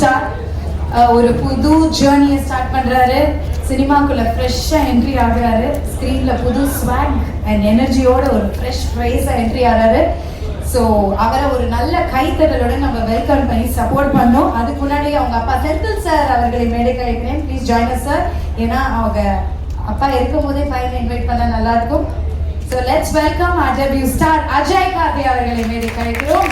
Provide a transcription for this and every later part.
Star ஒரு புது ஜேர்னியை ஸ்டார்ட் பண்றாரு. சினிமாக்குள்ள ஃப்ரெஷ்ஷா என்ட்ரி ஆகுறாரு. ஸ்க்ரீன்ல புது ஸ்வாக் அண்ட் எனர்ஜியோட ஒரு ஃப்ரெஷ் ஃப்ரேஸா என்ட்ரி ஆகிறாரு. ஸோ அவரை ஒரு நல்ல கைத்தட்டலோட நம்ம வெல்கம் பண்ணி சப்போர்ட் பண்ணோம். அதுக்கு முன்னாடி அவங்க அப்பா செந்தில் சார் அவர்களை மேடைக்கு அழைக்கிறேன். Please join us sir. ஏன்னா அவங்க அப்பா இருக்கும் போதே பையனை இன்வைட் பண்ண நல்லா இருக்கும். So let's welcome our debut star Ajay Karthi அவர்களை மேடைக்கு அழைக்கிறோம்.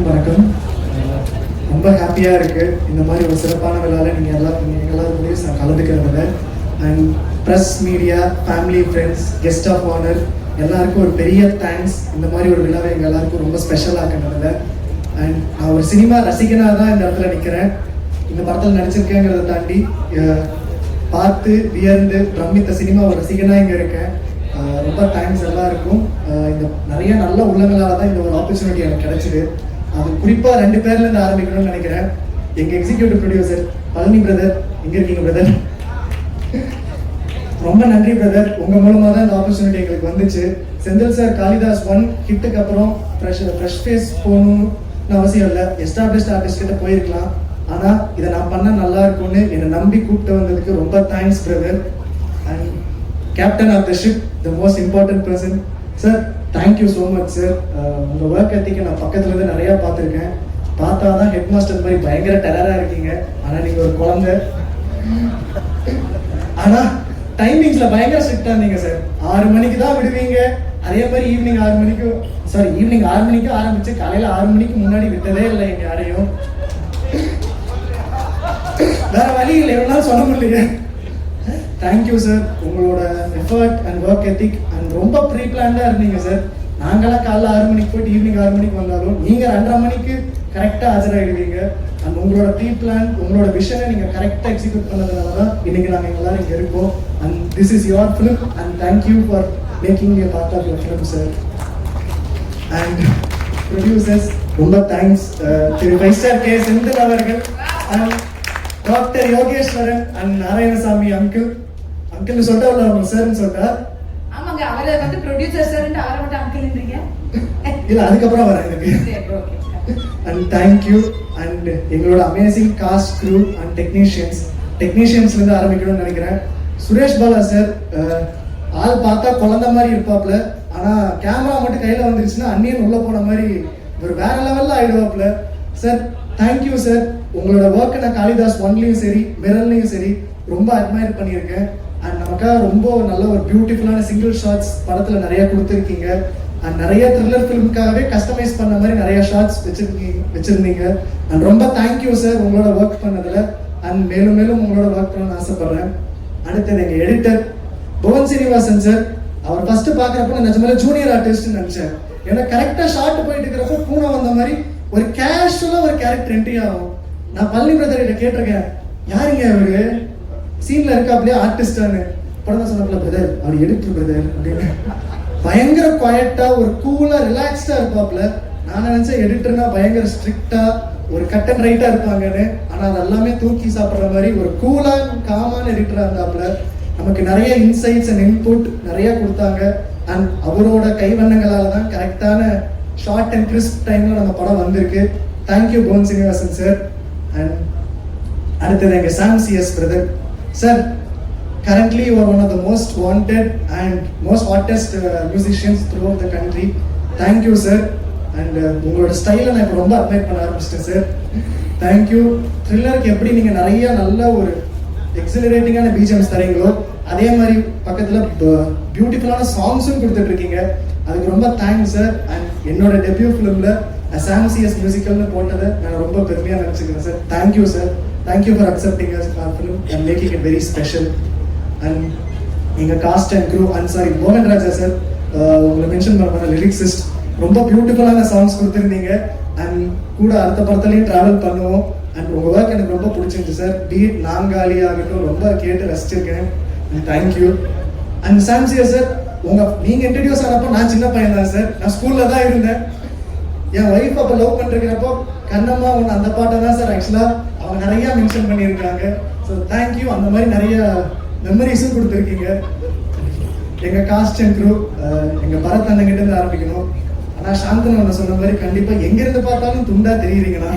வணக்கம். ரொம்ப ஹாப்பியாக இருக்குது இந்த மாதிரி ஒரு சிறப்பான விழாவில் நீங்கள் எல்லாருக்கும் நான் கலந்துக்கிறதில்ல. And press, media, family, friends, guest of honour எல்லாருக்கும் ஒரு பெரிய தேங்க்ஸ். இந்த மாதிரி ஒரு விழாவை எங்கள் எல்லாருக்கும் ரொம்ப ஸ்பெஷலாக இருக்கிறதில்ல. அண்ட் நான் ஒரு சினிமா ரசிகனாக தான் இந்த இடத்துல நிற்கிறேன். இந்த படத்தில் நடிச்சிருக்கேங்கிறத தாண்டி பார்த்து வியர்ந்து பிரமித்த சினிமா ஒரு ரசிகனாக இங்கே இருக்கேன். ரொம்ப தேங்க்ஸ் எல்லாருக்கும். இந்த நிறைய நல்ல உள்ளங்களால் தான் இந்த ஒரு ஆப்பர்ச்சுனிட்டி எனக்கு கிடைச்சிது. அது குறிப்பாக 2 பேர்லேருந்து ஆரம்பிக்கணும்னு நினைக்கிறேன். எங்கள் எக்ஸிக்யூட்டிவ் ப்ரொடியூசர் பழனி பிரதர், எங்கே இருக்கீங்க பிரதர்? ரொம்ப நன்றி பிரதர். உங்கள் மூலமாக தான் இந்த ஆப்பர்ச்சுனிட்டி எங்களுக்கு வந்துச்சு. செந்தில் சார் காளிதாஸ் 1 ஹிட்டுக்கு அப்புறம் ஃப்ரெஷ் ஃபேஸ் போகணும்னு அவசியம் இல்லை. எஸ்டாப்ளிஷ்ட் ஆர்டிஸ்ட் கிட்ட போயிருக்கலாம். ஆனால் இதை நான் பண்ணால் நல்லா இருக்கும்னு என்னை நம்பி கூப்பிட்டு வந்ததுக்கு ரொம்ப thanks brother. And captain of the ship, the most important person sir, thank you so much sir. உங்கள் ஒர்க் எத்திக்கை நான் பக்கத்துலேருந்து நிறையா பார்த்துருக்கேன். பார்த்தா தான் ஹெட் மாஸ்டர் மாதிரி பயங்கர டெரராக இருக்கீங்க. ஆனால் நீங்கள் ஒரு குழந்தை. ஆனால் டைமிங்ஸில் பயங்கர ஸ்ட்ரிக்டாக இருந்தீங்க சார். 6 மணிக்கு தான் விடுவீங்க. அதே மாதிரி ஈவினிங் 6 மணிக்கு ஆரம்பிச்சு காலையில் 6 மணிக்கு முன்னாடி விட்டதே இல்லை எங்கள் யாரையும். வேற வழி இல்லை, எவ்வளோ சொல்ல முடியல. Thank you sir. உங்களோட effort and work ethic and ரொம்ப ப்ரீ பிளான்டாக இருந்தீங்க சார். நாங்களாம் காலைல 6 மணிக்கு போயிட்டு ஈவினிங் 6 மணிக்கு வந்தாலும் நீங்கள் 2:30 மணிக்கு கரெக்டாக ஆஜராகிடுவீங்க. அண்ட் உங்களோட ப்ரீ பிளான், உங்களோட விஷனை நீங்கள் கரெக்டாக எக்ஸிக்யூட் பண்ணதுனால தான் இன்னைக்கு நாங்கள் எல்லாரும் இங்கே இருக்கோம். And this is your film and thank you for making a part of your film sir. And producers ரொம்ப thanks. Thiru 5 star K Senthil அவர்கள் and doctor Yogeswaran and Narayanasamy uncle சொல்லிட்டா உள்ள அவங்க சார்னு சொல்லிட்டா. ஆமாங்க, அவரை வந்து ப்ரொடியூசர் சார்னு அவரை மட்டும் அங்கிள்ன்றீங்க. இல்ல, அதுக்கப்புறம் வரேன் எனக்கு. And thank you. அண்ட் எங்களோட அமேசிங் காஸ்ட், க்ரூ அண்ட் டெக்னீஷியன்ஸ்லேருந்து ஆரம்பிக்கணும்னு நினைக்கிறேன். சுரேஷ் பாலா சார், ஆள் பார்த்தா குழந்தை மாதிரி இருப்பாப்ல. ஆனால் கேமரா மட்டும் கையில் வந்துருச்சுன்னா அந்நியன் உள்ளே போன மாதிரி ஒரு வேற லெவலில் ஆகிடுவாப்ல. Sir thank you sir. உங்களோட ஒர்க்கை நான் காளிதாஸ் 1லையும் சரி மிரர்லையும் சரி ரொம்ப அட்மையர் பண்ணியிருக்கேன். அண்ட் நமக்காக ரொம்ப நல்ல ஒரு பியூட்டிஃபுல்லான சிங்கிள் ஷாட்ஸ் படத்தில் நிறைய கொடுத்துருக்கீங்க. அண்ட் நிறைய த்ரில்லர் ஃபிலிமுக்காகவே கஸ்டமைஸ் பண்ண மாதிரி நிறைய ஷார்ட்ஸ் வச்சிருந்தீங்க. அண்ட் ரொம்ப தேங்க்யூ சார் உங்களோட ஒர்க் பண்ணதில். அண்ட் மேலும் மேலும் உங்களோட ஒர்க் பண்ண ஆசைப்படுறேன். அடுத்தது எங்கள் எடிட்டர் புவன் சீனிவாசன் சார். அவர் ஃபர்ஸ்ட் பார்க்குறப்ப நான் நிஜமாலே ஜூனியர் ஆர்டிஸ்ட்னு நினச்சேன். ஏன்னா கரெக்டாக ஷார்ட் போயிட்டு இருக்கிறப்ப பூனை வந்த மாதிரி ஒரு கேஷுவலாக ஒரு கேரக்டர் என்ட்ரி ஆகும். நான் பழனி பிரதர் கிட்ட கேட்டிருக்கேன், யாருங்க அவரு சீன்ல இருக்காப்லையே ஆர்டிஸ்டானு. படம் சொன்னப்பல பிரதர் அவர் எடிட்டர் பிரதர் அப்படின்னு பயங்கர குவாய்ட்டா ஒரு கூலா ரிலாக்ஸ்டா இருப்பாப்ல. நான் நினைச்சேன் எடிட்டர்னா பயங்கர ஸ்ட்ரிக்டா ஒரு கட் அண்ட் ரைட்டா இருப்பாங்கன்னு. ஆனா அது எல்லாமே தூக்கி சாப்பிட்ற மாதிரி ஒரு கூலா காமான எடிட்டரா இருந்தாப்ல. நமக்கு நிறைய இன்சைட்ஸ் அண்ட் இன்புட் நிறைய கொடுத்தாங்க. அண்ட் அவரோட கைவண்ணங்களால தான் கரெக்டான ஷார்ட் அண்ட் கிறிஸ்ப் டைம்ல நம்ம படம் வந்திருக்கு. Thank you Bhuvan Srinivasan sir. And அடுத்தது எங்கள் Sam CS brother sir. Currently you are one of the most wanted and most hottest musicians throughout the country. Thank you sir. And உங்களோட ஸ்டைலை நான் இப்போ ரொம்ப அட்மைர் பண்ண ஆரம்பிச்சிட்டேன் சார். தேங்க்யூ. த்ரில்லருக்கு எப்படி நீங்கள் நிறைய நல்ல ஒரு எக்ஸிலரேட்டிங்கான பிஜிஎம்ஸ் தரீங்களோ அதே மாதிரி பக்கத்தில் பியூட்டிஃபுல்லான சாங்ஸும் கொடுத்துட்ருக்கீங்க. அதுக்கு ரொம்ப தேங்க்ஸ் சார். அண்ட் என்னோட டெபியூ ஃபிலிமில் சாம் சிஎஸ் மியூசிக்கல்னு போட்டதை நான் ரொம்ப பெருமையாக நினச்சிக்கிறேன் sir. Thank you sir. Thank you for accepting us our film and making it very special. And எங்கள் cast and crew and sorry மோகன் ராஜா சார், உங்களை மென்ஷன் பண்ண லிரிக்ஸிஸ்ட் ரொம்ப பியூட்டிஃபுல்லான சாங்ஸ் கொடுத்துருந்தீங்க. அண்ட் கூட அடுத்த படத்துலையும் ட்ராவல் பண்ணுவோம். அண்ட் உங்கள் ஒர்க் எனக்கு ரொம்ப பிடிச்சிருந்துச்சு சார். பீட் நாங்காலி ஆகட்டும் ரொம்ப கேட்டு ரசிச்சிருக்கேன். Thank you. And Sam CS sir, நீங்கள் இன்ட்ரடியூஸ் ஆனப்போ நான் சின்ன பையன் தான் சார். நான் ஸ்கூலில் தான் இருந்தேன். என் ஒய்ஃப் அப்போ லவ் பண்ணிருக்கிறப்போ கண்ணம்மா ஒன்று அந்த பாட்டை தான் சார் ஆக்சுவலாக அவங்க நிறையா மென்ஷன் பண்ணியிருக்காங்க. So thank you. அந்த மாதிரி நிறைய மெமரிஸும் கொடுத்துருக்கீங்க. எங்கள் காஸ்ட் அண்ட் க்ரூ எங்கள் பரத் அண்ணங்கிட்ட இருந்து ஆரம்பிக்கணும். ஆனால் சாந்தன் ஒன்று சொன்ன மாதிரி கண்டிப்பாக எங்கேருந்து பார்த்தாலும் துண்டா தெரியுறீங்கன்னா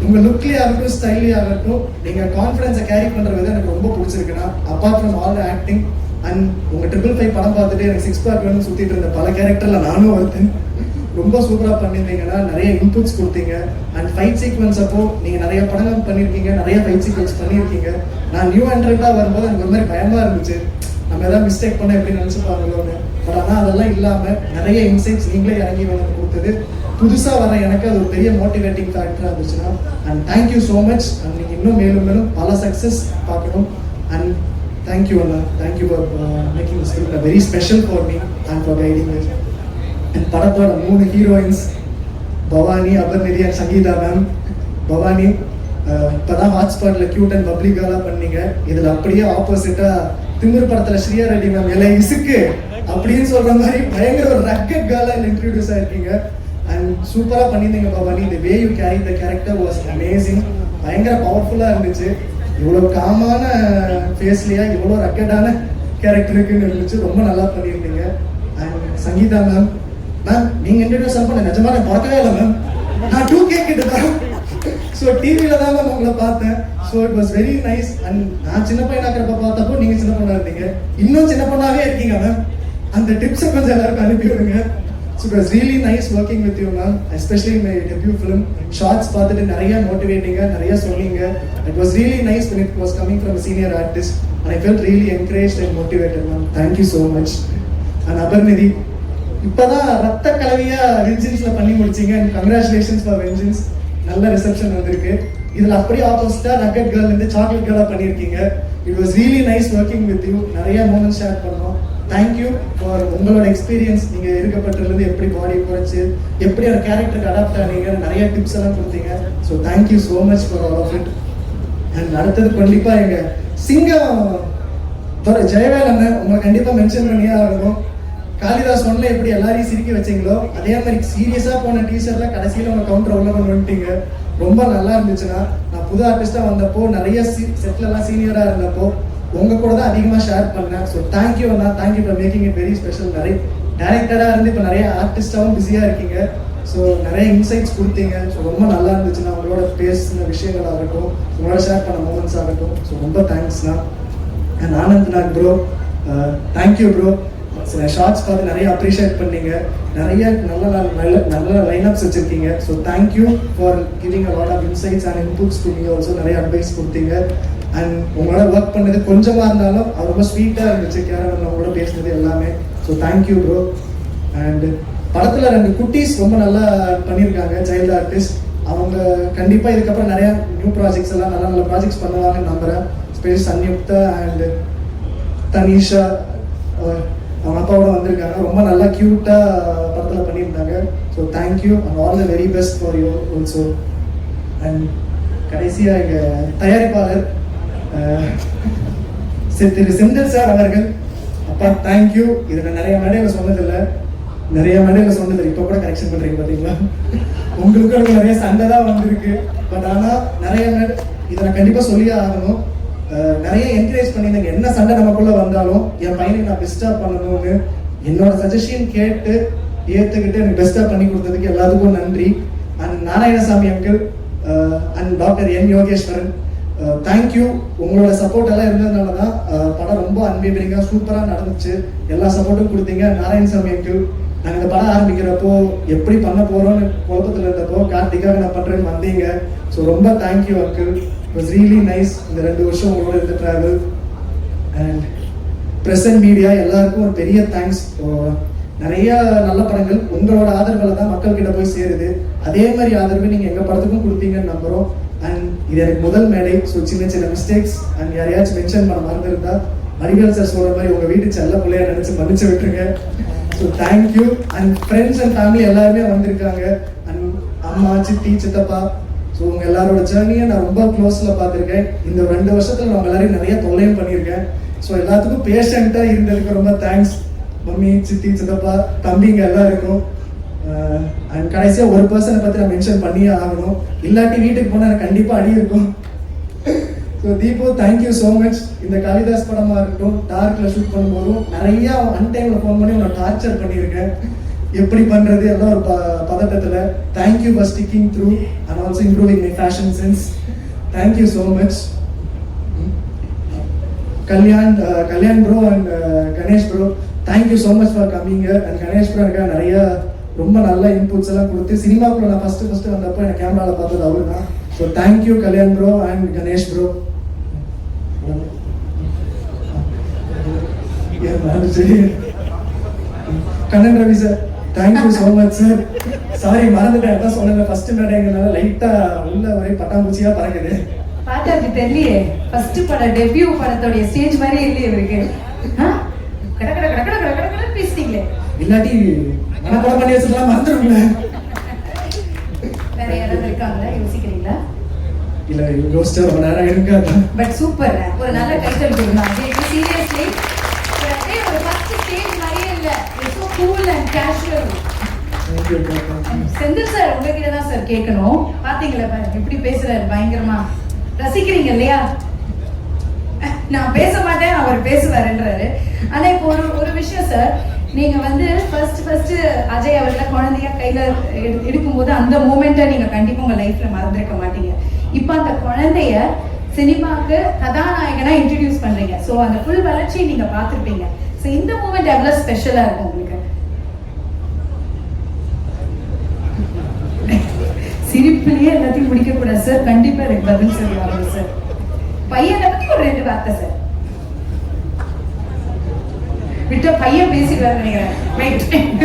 உங்கள் லுக்லேயே ஆகட்டும் ஸ்டைலே ஆகட்டும் நீங்கள் கான்ஃபிடன்ஸை கேரி பண்ணுற விதம் எனக்கு ரொம்ப பிடிச்சிருக்குன்னா apart from all the acting and உங்கள் 555 படம் பார்த்துட்டு எனக்கு 6 பேக் வேணும்னு சுற்றிட்டு இருந்த பல கேரக்டரில் நானும் ஒருத்தன். ரொம்ப சூப்பராக பண்ணியிருந்தீங்கன்னா நிறைய இன்புட்ஸ் கொடுத்தீங்க. அண்ட் ஃபைட் சீக்வன்ஸ் அப்போ நீங்கள் நிறைய படங்கள் பண்ணியிருக்கீங்க, நிறைய ஃபைட் சீக்வன்ஸ் பண்ணியிருக்கீங்க. நான் நியூ என்ட்ரண்டாக வரும்போது எனக்கு ஒரு மாதிரி பயமாக இருந்துச்சு, நம்ம ஏதாவது மிஸ்டேக் பண்ண எப்படி நினச்சிப்பாங்களோன்னு. பட் ஆனால் அதெல்லாம் இல்லாமல் நிறைய இன்சைட்ஸ் நீங்களே இறங்கி வந்து கொடுத்தது புதுசாக வர எனக்கு அது ஒரு பெரிய மோட்டிவேட்டிங் ஃபேக்டராக இருந்துச்சுன்னா. And thank you so much. And நீங்கள் இன்னும் மேலும் மேலும் பல சக்ஸஸ் பார்க்கணும். அண்ட் தேங்க்யூ அண்ணா. Thank you for making this film very special for me and for guiding me. And படத்தோட 3 heroines Bhavani, Abarnathi and Sangeetha ma'am. Bhavani இப்போதான் ஹாட்ஸ்பாட்டில் க்யூட் அண்ட் பப்ளிக் கேர்லாக பண்ணீங்க. இதில் அப்படியே ஆப்போசிட்டாக திமிர் படத்தில் ஸ்ரீயா ரெட்டி மேம் எல்லாம் இசுக்கு அப்படின்னு சொல்கிற மாதிரி பயங்கர ஒரு ரக்கட் கேர்லாக இன்ட்ரடியூஸ் ஆகிருக்கீங்க. அண்ட் சூப்பராக பண்ணியிருந்தீங்க Bhavani. The way you carry the character was amazing. பயங்கர பவர்ஃபுல்லாக இருந்துச்சு. இவ்வளோ காமான ஃபேஸ்லையா இவ்வளோ ரக்கடான கேரக்டருக்குன்னு இருந்துச்சு. ரொம்ப நல்லா பண்ணியிருந்தீங்க. அண்ட் சங்கீதா மேம், மேம் நீங்கள் இன்ட்ரடியூஸ் பண்ண நிஜமா நான் பார்க்கவே இல்லை மேம். நான் 2K கிட்ட தான் ஸோ டிவியில் தான் மேம் உங்களை பார்த்தேன். So it was very nice. And நான் சின்ன பையனாக்கிறப்ப பார்த்தப்போ நீங்கள் சின்ன பொண்ணாக இருந்தீங்க, இன்னும் சின்ன பொண்ணாகவே இருக்கீங்க மேம். அந்த டிப்ஸை கொஞ்சம் எல்லாருக்கும் அனுப்பி விடுங்க. So it was really nice working with you ma'am, especially my debut film. Shorts பார்த்துட்டு நிறைய மோட்டிவேட்டிங்காக நிறைய சொன்னீங்க. It was really nice when it was coming from a senior artist and I felt really encouraged and motivated ma'am. Thank you so much. And Abarnathi இப்போதான் ரத்த கலவையா வெஞ்சின்ஸ்ல பண்ணி முடிச்சிங்க. And congratulations for vengeance. நல்ல ரிசப்ஷன் வந்திருக்கு. இதில் அப்படியே ஆப்போசிட்டா நக்கட் கேர்ள் இருந்து சாக்லேட் கேர்லாக பண்ணியிருக்கீங்க. It was really nice working with you. நிறைய மூமெண்ட்ஸ் ஷேர் பண்ணோம். தேங்க்யூ ஃபார் உங்களோட எக்ஸ்பீரியன்ஸ். நீங்கள் இருக்கப்பட்டிருந்து எப்படி பாடி குறைச்சி எப்படி ஒரு கேரக்டருக்கு அடாப்ட் ஆனீங்க, நிறைய டிப்ஸ் எல்லாம் கொடுத்தீங்க. So thank you so much for all of it. And அடுத்தது கண்டிப்பாக எங்கள் சிங்கம் ஜெயவேல் அண்ணன் உங்களை கண்டிப்பாக மென்ஷன் பண்ணியே ஆகணும். காளிதாஸ் ஒன்ல எப்படி எல்லாரையும் சிரிக்க வச்சிங்களோ அதே மாதிரி சீரியஸா போன டீச்சர்ல கடைசியில உங்க கவுண்டர் உள்ள கொண்டு வந்துட்டீங்க. ரொம்ப நல்லா இருந்துச்சுன்னா. நான் புது ஆர்டிஸ்டா வந்தப்போ நிறைய செட்ல எல்லாம் சீனியரா இருந்தப்போ உங்க கூட தான் அதிகமா ஷேர் பண்ணேன். ஸோ தேங்க்யூ அண்ணா. Thank you for making it very special. நிறைய டைரக்டரா இருந்து இப்போ நிறைய ஆர்டிஸ்டாவும் பிஸியா இருக்கீங்க. ஸோ நிறைய இன்சைட்ஸ் கொடுத்தீங்க. ஸோ ரொம்ப நல்லா இருந்துச்சுன்னா உங்களோட பேசின விஷயங்கள் ஆகட்டும், உங்களோட ஷேர் பண்ண மூமெண்ட்ஸ் ஆகட்டும். ஸோ ரொம்ப தேங்க்ஸ்ண்ணா. And Anand Nag bro, thank you bro. சில ஷார்ட்ஸ் பார்த்து நிறைய அப்ரிஷியேட் பண்ணீங்க. நிறைய நல்ல லைனப்ஸ் வச்சிருக்கீங்க. So thank you for giving a lot of insights and inputs to me also. நிறைய அட்வைஸ் கொடுத்தீங்க. அண்ட் உங்களோட ஒர்க் பண்ணது கொஞ்சமாக இருந்தாலும் அது ரொம்ப ஸ்வீட்டாக இருந்துச்சு. கேரவன் உங்களோட பேசுனது எல்லாமே. So thank you bro. அண்ட் படத்தில் 2 குட்டீஸ் ரொம்ப நல்லா பண்ணியிருக்காங்க, சைல்டு ஆர்டிஸ்ட். அவங்க கண்டிப்பாக இதுக்கப்புறம் நிறையா நியூ ப்ராஜெக்ட்ஸ் எல்லாம் நல்ல ப்ராஜெக்ட்ஸ் பண்ணுவாங்கன்னு நம்புகிறேன். ஸ்பெஷலி சன்யுக்தா அண்ட் தனிஷா அவங்க அப்பாவோட வந்திருக்காங்க. ரொம்ப நல்லா க்யூட்டாக படத்தில் பண்ணியிருந்தாங்க. So thank you and all the very best for you also. And கடைசியாக எங்கள் தயாரிப்பாளர் திரு செந்தில் சார் அவர்கள், அப்பா தேங்க்யூ. இதை நான் நிறைய மேடையில் சொன்னதில்லை, இப்போ கூட கரெக்ஷன் பண்ணுறீங்க பார்த்தீங்களா. உங்களுக்கு நிறைய சண்டை தான் வந்திருக்கு. பட் ஆனால் நிறைய இதை நான் கண்டிப்பாக சொல்லியே ஆகணும். நிறைய என்கரேஜ் பண்ணியிருந்தேங்க. என்ன சண்டை நமக்குள்ள வந்தாலும் என் பையனை நான் பெஸ்ட்டாக பண்ணணும்னு என்னோட சஜஷன் கேட்டு ஏற்றுக்கிட்டு எனக்கு பெஸ்ட்டாக பண்ணி கொடுத்ததுக்கு எல்லாத்துக்கும் நன்றி. And Narayanasamy uncle and doctor N Yogeswaran, thank you. உங்களோட சப்போர்ட் எல்லாம் இருந்ததுனால தான் படம் ரொம்ப அன்வேவரிங்காக சூப்பராக நடந்துச்சு. எல்லா சப்போர்ட்டும் கொடுத்தீங்க. நாராயணசாமி அங்கிள், நாங்கள் இந்த படம் ஆரம்பிக்கிறப்போ எப்படி பண்ண போகிறோன்னு குழப்பத்தில் இருந்தப்போ கார்த்திகாக நான் பண்ணுறேன்னு வந்தீங்க. ஸோ ரொம்ப thank you uncle. It was really nice இந்த 2 வருஷம் உங்களோட இருந்த ட்ராவல். அண்ட் ப்ரெசன்ட் மீடியா எல்லாருக்கும் ஒரு பெரிய தேங்க்ஸ். நிறைய நல்ல படங்கள் உங்களோட ஆதரவில் தான் மக்கள்கிட்ட போய் சேருது. அதே மாதிரி ஆதரவு நீங்கள் எங்கள் படத்துக்கும் கொடுப்பீங்கன்னு நம்புகிறோம். அண்ட் இது எனக்கு முதல் மேடை. ஸோ சின்ன மிஸ்டேக்ஸ் அண்ட் யாரையாச்சும் மென்ஷன் பண்ண மறந்துருந்தா மரிகள் சார் சொல்கிற மாதிரி உங்கள் வீட்டு செல்ல பிள்ளையா நினச்சி மன்னிச்சு விட்டுருங்க. So thank you. And friends and family எல்லாருமே வந்திருக்காங்க. அண்ட் அம்மா, சித்தி, சித்தப்பா. ஸோ உங்கள் எல்லாரோட ஜேர்னியை நான் ரொம்ப க்ளோஸில் பார்த்துருக்கேன். இந்த 2 வருஷத்தில் நான் எல்லாரையும் நிறைய தொல்லையும் பண்ணியிருக்கேன். ஸோ எல்லாத்துக்கும் பேஷண்ட்டாக இருந்ததுக்கு ரொம்ப தேங்க்ஸ். மம்மி, சித்தி, சித்தப்பா, தம்பிங்க எல்லாருக்கும் அண்ட் கடைசியாக ஒரு பர்சனை பற்றி நான் மென்ஷன் பண்ணியே ஆகணும், இல்லாட்டி வீட்டுக்கு போனால் எனக்கு கண்டிப்பாக அடி இருக்கும். So Deepu, thank you so much. இந்த காளிதாஸ் படமாக இருக்கட்டும், டார்க்கில் ஷூட் பண்ணும்போதும் நிறையா அன்டைமில் ஃபோன் பண்ணி உன்னை டார்ச்சர் பண்ணியிருக்கேன். எப்படி பண்ணுறது எல்லாம் ஒரு பதட்டத்தில். Thank you for sticking through and also improving my fashion sense. Thank you so much. Kalyan bro and Ganesh bro, thank you so much for coming. And Ganesh bro எனக்கு நிறைய ரொம்ப நல்ல இன்புட்ஸ் எல்லாம் கொடுத்து, சினிமாக்குள்ள நான் ஃபர்ஸ்ட் வந்தப்போ எனக்கு கேமராவில் பார்த்தது அவரு தான். So thank you Kalyan bro and Ganesh bro. Kannan Ravi sir, thank you so much sir. Sorry மறந்துட்டேன், அதான் சொன்னேன் ஃபர்ஸ்ட் நடைங்கனால லைட்டாக உள்ள ஒரே பட்டாம்பூச்சியாக பறக்குது. பார்த்தா அப்படி தெரியலையே, ஃபர்ஸ்ட் பட டெபியூ படத்தோடைய ஸ்டேஜ் மாதிரியே இல்லையே இவருக்கு. கட கட கட கட கட கட கட பேசிட்டீங்களே. இல்லாட்டி மனப்படம் பண்ணி வச்சுக்கலாம், மறந்துடுங்களே. வேற யாராவது இருக்காங்களா, யோசிக்கிறீங்களா? இல்ல யோசிச்சா ரொம்ப நேரம் இருக்காது. பட் சூப்பர், ஒரு நல்ல டைட்டில் கொடுக்கலாம். சீரியஸ்லி ஒரு ஃபர்ஸ்ட் ஸ்டேஜ் மாதிரியே இல்ல, it's so cool and casual. Senthil sir உங்ககிட்ட தான் சார் கேட்கணும். பாத்தீங்களா எப்படி பேசுறாரு, பயங்கரமா ரசிக்கிறீங்க இல்லையா? நான் பேச மாட்டேன், அவர் பேசுவாருன்றாரு. ஆனா இப்போ ஒரு விஷயம் சார், நீங்க வந்து ஃபர்ஸ்ட் அஜய் அவர்களை குழந்தையா கையில எடுக்கும்போது அந்த மூமெண்ட்டை நீங்க கண்டிப்பா உங்க லைஃப்ல மறந்துருக்க மாட்டீங்க. இப்ப அந்த குழந்தைய சினிமாக்கு கதாநாயகனா இன்ட்ரடியூஸ் பண்றீங்க. சோ அந்த ஃபுல் வளர்ச்சியை நீங்க பார்த்திருப்பீங்க. சோ இந்த மூமெண்ட் எவ்வளவு ஸ்பெஷலா இருக்கும் உங்களுக்கு? சிரிப்பிலேயே எல்லாத்தையும் முடிக்க கூடாது சார், கண்டிப்பா எனக்கு பதில் சொல்லுவாங்க சார். பையனை பத்தி ஒரு 2 வார்த்தை சார். விட்ட பையன் பேசிடுவாரு நினைக்கிறேன்.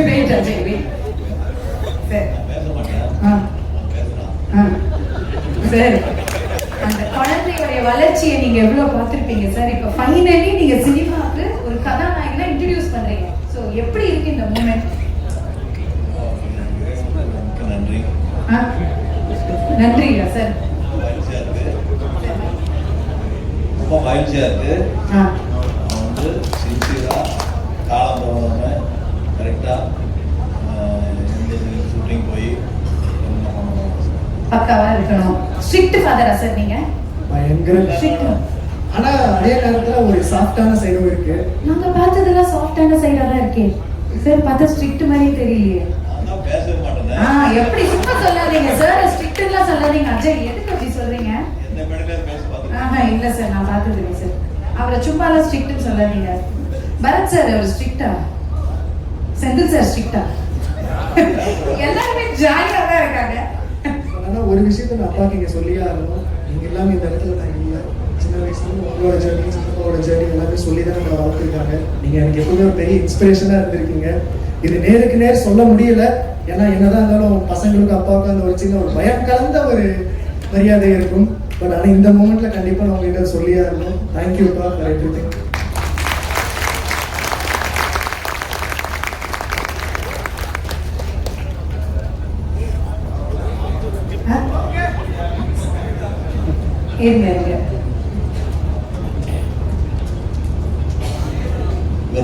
Wait Ajay wait sir. Sir அந்த குழந்தையோடைய வளர்ச்சியை நீங்க எவ்வளவு பார்த்திருப்பீங்க சார். இப்ப ஃபைனலி நீங்க சினிமாவுக்கு ஒரு கதாநாயகனா இன்ட்ரடியூஸ் பண்றீங்க. சோ எப்படி இருக்கு இந்த மூமெண்ட்? நன்றி. நன்றிங்க சார். ரொம்ப மகிழ்ச்சியா இருக்கு. வந்து சின்சியரா காலம் தவறாம கரெக்டா ஷூட்டிங் போய் பக்காவா இருக்கணும். ஸ்ட்ரிக்ட் ஃபாதரா சார் நீங்க? பயங்கர ஸ்ட்ரிக்ட். ஆனா அதே நேரத்துல ஒரு சாஃப்ட்டான சைடும் இருக்கு. நாங்க பார்த்ததெல்லாம் சாஃப்ட்டான சைடா தான் இருக்கே சார். பார்த்தா ஸ்ட்ரிக்ட் மாதிரி தெரியலையே. நான் பேசவே மாட்டேன். எப்படி சும்மா சொல்லாதீங்க சார், ஸ்ட்ரிக்ட்லாம் சொல்லாதீங்க. அஜய் எதுக்கு அப்படி சொல்றீங்க? என்ன மேடையில பேச பார்த்தீங்க? இல்ல சார், நான் பார்த்தது இல்லை சார். அவரை சும்மாலாம் ஸ்ட்ரிக்ட்னு சொல்லாதீங்க. பரத் சார் அவர் ஸ்ட்ரிக்ட்டா? செந்தில் சார் ஸ்ட்ரிக்ட்டா? எல்லாருமே ஜாலியா தான் இருக்காங்க. ஆனா ஒரு விஷயத்த நான் அப்பாக்கு இங்க சொல்லியே ஆகணும். நீங்க எல்லாமே இந்த இடத்துல நான் இல்லை. சின்ன வயசுல உங்களோட ஜேர்னி, சின்னப்பாவோட ஜேர்னி எல்லாமே சொல்லி தான் நம்மளை வளர்த்துருக்காங்க. நீங்க எனக்கு எப்பவுமே ஒரு பெரிய இன்ஸ்பிரேஷனா இருந்திருக்கீங்க. இது நேருக்கு நேர் சொல்ல முடியல, ஏன்னா என்னதான் இருந்தாலும் பசங்களுக்கு அப்பாவுக்கு அந்த ஒரு சின்ன ஒரு பயம் கலந்த ஒரு மரியாதை இருக்கும். பட் ஆனால் இந்த மூமெண்ட்ல கண்டிப்பா நான் உங்ககிட்ட சொல்லியே ஆகணும். தேங்க்யூப்பா ஃபார் எவ்ரிதிங்.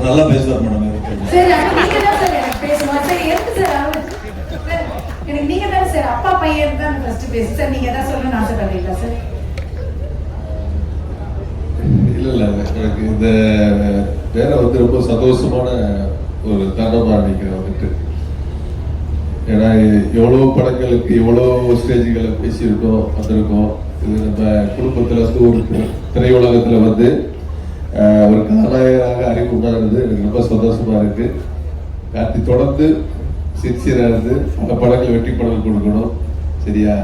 நல்லா பேசுவார் மேடம். சரி, நீங்க தான் சார் எனக்கு பேசணும். சரி, எதுக்கு சார் எனக்கு நீங்க தானே சார் அப்பா பையன் தான் ஃபர்ஸ்ட் பேசு சார். நீங்க தான் சொல்லணும்னு ஆசைப்படுறீங்களா சார்? இல்ல எனக்கு இந்த நேரம் வந்து ரொம்ப சந்தோஷமான ஒரு தருணமா நினைக்கிறேன் வந்துட்டு. ஏன்னா எவ்வளோ படங்களுக்கு எவ்வளோ ஸ்டேஜுகளை பேசியிருக்கோம், வந்திருக்கோம். இது நம்ம குடும்பத்துல வந்து ஒரு திரையுலகத்துல வந்து ஒரு கதாநாயகராக அறிமுகமானது எனக்கு ரொம்ப சந்தோஷமா இருக்கு. கார்த்தி தொடர்ந்து சின்சியரா இருந்து அந்த படங்கள் வெற்றி படங்கள் கொடுக்கணும். சரியா?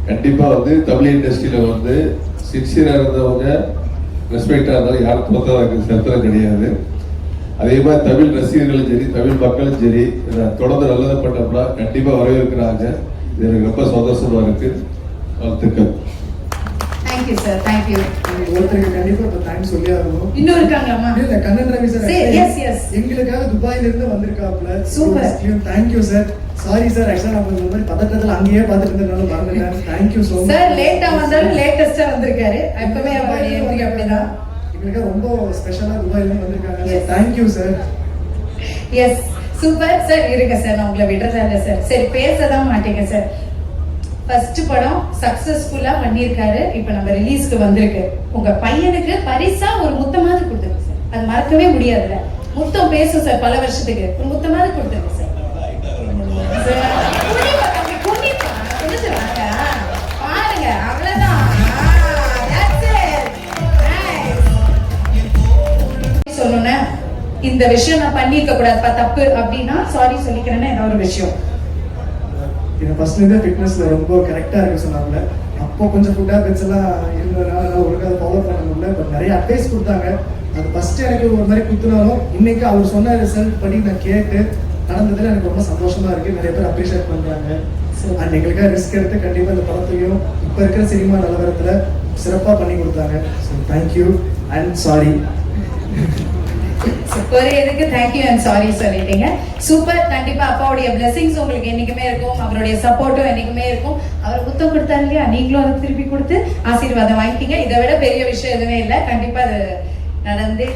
கண்டிப்பா வந்து தமிழ் இண்டஸ்ட்ரியில வந்து சின்சியரா இருந்தவங்க, ரெஸ்பெக்டா இருந்தாலும் யாரும் தோற்றதாக சரித்திரம் கிடையாது. அதே மாதிரி தமிழ் ரசிகர்களும் சரி, தமிழ் மக்களும் சரி, தொடர்ந்து நல்லதை பண்ணோம்னா கண்டிப்பா வரவேற்கிறாங்க. இது எனக்கு ரொம்ப சந்தோஷமா இருக்கு. வாழ்த்துக்கள். Thank you sir, thank you. ஒருத்தருக்கு கண்டிப்பா இப்ப தேங்க்ஸ் சொல்லி ஆகணும். இன்னும் இருக்காங்களாமா? இல்ல, கண்ணன் ரவி சார் yes எங்களுக்காக துபாயில இருந்து வந்திருக்காப்ல. Super. Thank you sir. Sorry sir, ஆக்சுவலா நான் இந்த மாதிரி பதட்டத்துல அங்கேயே பார்த்துட்டு இருந்தேனால மறந்துட்டேன். Thank you so much. Sir லேட்டா வந்தாலும் லேட்டஸ்டா வந்திருக்காரு. எப்பவுமே அவர் என்ட்ரி அப்படிதான். எங்களுக்கு ரொம்ப ஸ்பெஷலா துபாயில இருந்து வந்திருக்காங்க. Thank you sir. Yes. Super sir. இருங்க சார், நான் உங்களை விடுறதா இல்லை சார். சரி, பேசதான் மாட்டீங்க சார். ஃபர்ஸ்ட் படம் சக்சஸ்ஃபுல்லா பண்ணியிருக்காரு. இப்ப நம்ம ரிலீஸ்க்கு வந்திருக்கு. உங்க பையனுக்கு பரிசா ஒரு முத்தமாவது கொடுத்துருங்க சார். அது மறக்கவே முடியாதுல்ல. முத்தம் பேசும் சார், பல வருஷத்துக்கு. ஒரு முத்தமாவது கொடுத்துருங்க சார். பாருங்க, அவ்வளவுதான். சொல்லணும்னா இந்த விஷயம் நான் பண்ணிருக்க கூடாதுப்பா, தப்பு அப்படின்னா சாரி சொல்லிக்கிறேன்னு ஏதாவது ஒரு விஷயம். எனக்கு ஃபர்ஸ்ட்லேருந்தே ஃபிட்னஸில் ரொம்ப கரெக்டாக இருக்கு சொன்னாங்க. அப்போ கொஞ்சம் ஃபுட் ஹேபிட்ஸ் எல்லாம் இருந்ததுனால நான் ஒழுங்காக அதை ஃபாலோ பண்ண முடியல. பட் நிறைய அட்வைஸ் கொடுத்தாங்க. அது ஃபஸ்ட்டு எனக்கு ஒரு மாதிரி குத்துனாலும் இன்னைக்கு அவர் சொன்ன ரிசல்ட் படி நான் கேட்டு நடந்ததில் எனக்கு ரொம்ப சந்தோஷமா இருக்குது. நிறைய பேர் அப்ரிஷியேட் பண்ணுறாங்க. அண்ட் எங்களுக்காக ரிஸ்க் எடுத்து கண்டிப்பாக இந்த படத்தையும் இப்போ இருக்கிற சினிமா நிலவரத்தில் சிறப்பாக பண்ணி கொடுத்தாங்க. So thank you and sorry. ஒரு எதுக்கு தேங்க்யூ அண்ட் சாரி சொல்லிட்டீங்க. சூப்பர். கண்டிப்பா அப்பாவுடைய பிளெஸிங்ஸ் உங்களுக்கு என்னைக்குமே இருக்கும், அவருடைய சப்போர்ட்டும் என்னைக்குமே இருக்கும். அவர் முத்தம் கொடுத்தாரு இல்லையா, நீங்களும் அதை திருப்பி கொடுத்து ஆசீர்வாதம் வாங்கிக்கிங்க. இதை விட பெரிய விஷயம் எதுவுமே இல்லை. கண்டிப்பா அது நடந்தே